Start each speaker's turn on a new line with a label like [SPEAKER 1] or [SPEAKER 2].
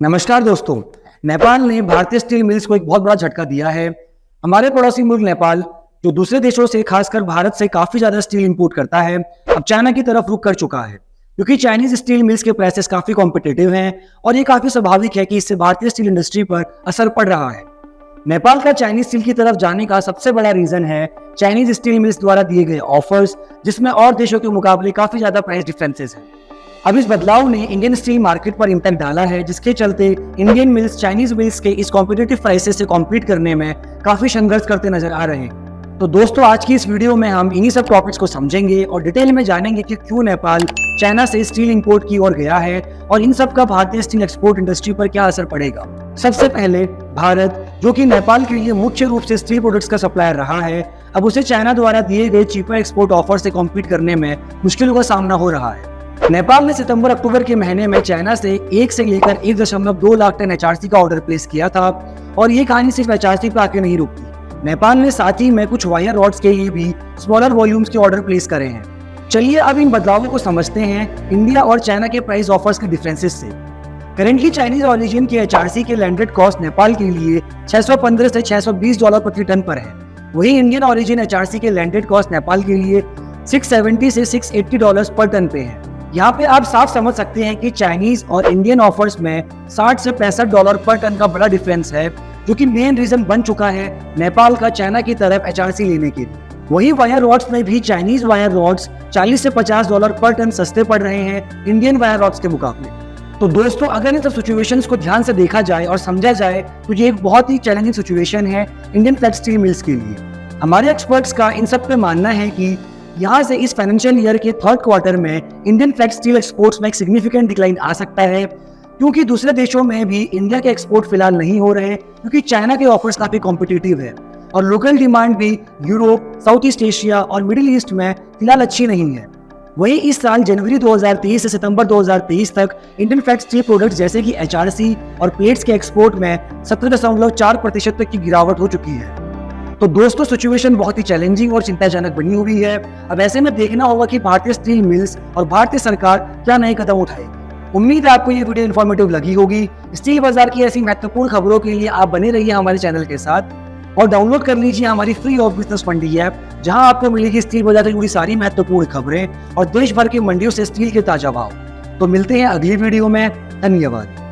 [SPEAKER 1] नमस्कार दोस्तों। नेपाल ने भारतीय स्टील मिल्स को एक बहुत बड़ा झटका दिया है। हमारे पड़ोसी मुल्क नेपाल, जो दूसरे देशों से खासकर भारत से काफी ज्यादा स्टील इंपोर्ट करता है, अब चाइना की तरफ रुख कर चुका है, क्योंकि चाइनीज स्टील मिल्स के प्राइसेस काफी कॉम्पिटिटिव हैं और ये काफी स्वाभाविक है कि इससे भारतीय स्टील इंडस्ट्री पर असर पड़ रहा है। नेपाल का चाइनीज स्टील की तरफ जाने का सबसे बड़ा रीजन है चाइनीज स्टील मिल्स द्वारा दिए गए ऑफर्स, जिसमें और देशों के मुकाबले काफी ज्यादा प्राइस डिफरेंसेस हैं। अब इस बदलाव ने इंडियन स्टील मार्केट पर इम्पैक्ट डाला है, जिसके चलते इंडियन मिल्स चाइनीज मिल्स के इस कॉम्पिटिटिव प्राइसेस से कॉम्पीट करने में काफी संघर्ष करते नजर आ रहे हैं। तो दोस्तों, आज की इस वीडियो में हम इन्हीं सब टॉपिक्स को समझेंगे और डिटेल में जानेंगे कि क्यों नेपाल चाइना से स्टील इंपोर्ट की ओर गया है और इन सब का भारतीय स्टील एक्सपोर्ट इंडस्ट्री पर क्या असर पड़ेगा। सबसे पहले, भारत, जो कि नेपाल के लिए मुख्य रूप से स्टील प्रोडक्ट्स का सप्लायर रहा है, अब उसे चाइना द्वारा दिए गए चीपर एक्सपोर्ट ऑफर से कॉम्पीट करने में मुश्किलों का सामना हो रहा है। नेपाल ने सितंबर अक्टूबर के महीने में चाइना से 1 से लेकर 1.2 लाख टन एचआरसी का ऑर्डर प्लेस किया था और ये कहानी सिर्फ एचआरसी पर आके नहीं रुकती। नेपाल ने साथ ही में कुछ वायर रॉड्स के लिए भी स्मॉलर वॉल्यूम्स के ऑर्डर प्लेस करे हैं। चलिए अब इन बदलावों को समझते हैं इंडिया और चाइना के प्राइस ऑफर्स के डिफरेंसेस से। करेंटली चाइनीज ऑरिजिन के एचआरसी के लैंडेड कॉस्ट नेपाल के लिए $615 से $620 प्रति टन पर है। वही इंडियन ऑरिजिन एचआरसी के लैंडेड कॉस्ट नेपाल के लिए $670 से $680 पर टन पे है। यहाँ पे आप साफ समझ सकते हैं कि चाइनीज और इंडियन ऑफर्स में $60 से $65 पर टन का बड़ा डिफरेंस है, जो कि मेन रीजन बन चुका है नेपाल का चाइना की तरफ एचआरसी लेने के लिए। वही वायर रॉड्स में भी चाइनीज वायर रॉड्स $40 से $50 पर टन सस्ते पड़ रहे हैं इंडियन वायर रॉड्स के मुकाबले। तो दोस्तों, अगर इन सब सिचुएशंस को ध्यान से देखा जाए और समझा जाए तो ये एक बहुत ही चैलेंजिंग सिचुएशन है इंडियन फ्लैट स्टील मिल्स के लिए। हमारे एक्सपर्ट्स का इन सब पे मानना है कि यहाँ से इस फाइनेंशियल ईयर के थर्ड क्वार्टर में इंडियन फ्लैट स्टील एक्सपोर्ट्स में एक सिग्निफिकेंट डिक्लाइन आ सकता है, क्योंकि दूसरे देशों में भी इंडिया के एक्सपोर्ट फिलहाल नहीं हो रहे, क्योंकि चाइना के ऑफर्स काफी कॉम्पिटिटिव है और लोकल डिमांड भी यूरोप, साउथ ईस्ट एशिया और मिडिल ईस्ट में फिलहाल अच्छी नहीं है। वही इस साल जनवरी 2023 से सितंबर 2023 तक इंडियन फ्लैट स्टील प्रोडक्ट्स जैसे कि एचआरसी और प्लेट्स के एक्सपोर्ट में 17.4% तक की गिरावट हो चुकी है। तो दोस्तों, सिचुएशन बहुत ही चैलेंजिंग और चिंताजनक बनी हुई है। अब ऐसे में देखना होगा कि भारतीय स्टील मिल्स और भारतीय सरकार क्या नए कदम उठाएगी। उम्मीद है आपको ये वीडियो इन्फॉर्मेटिव लगी होगी। स्टील बाजार की ऐसी महत्वपूर्ण खबरों के लिए आप बने रहिए हमारे चैनल के साथ और डाउनलोड कर लीजिए हमारी free of business Mandi app, जहां आपको मिलेगी स्टील बाजार से जुड़ी सारी महत्वपूर्ण खबरें और देश भर की मंडियों से स्टील के ताजा भाव। तो मिलते हैं अगली वीडियो में। धन्यवाद।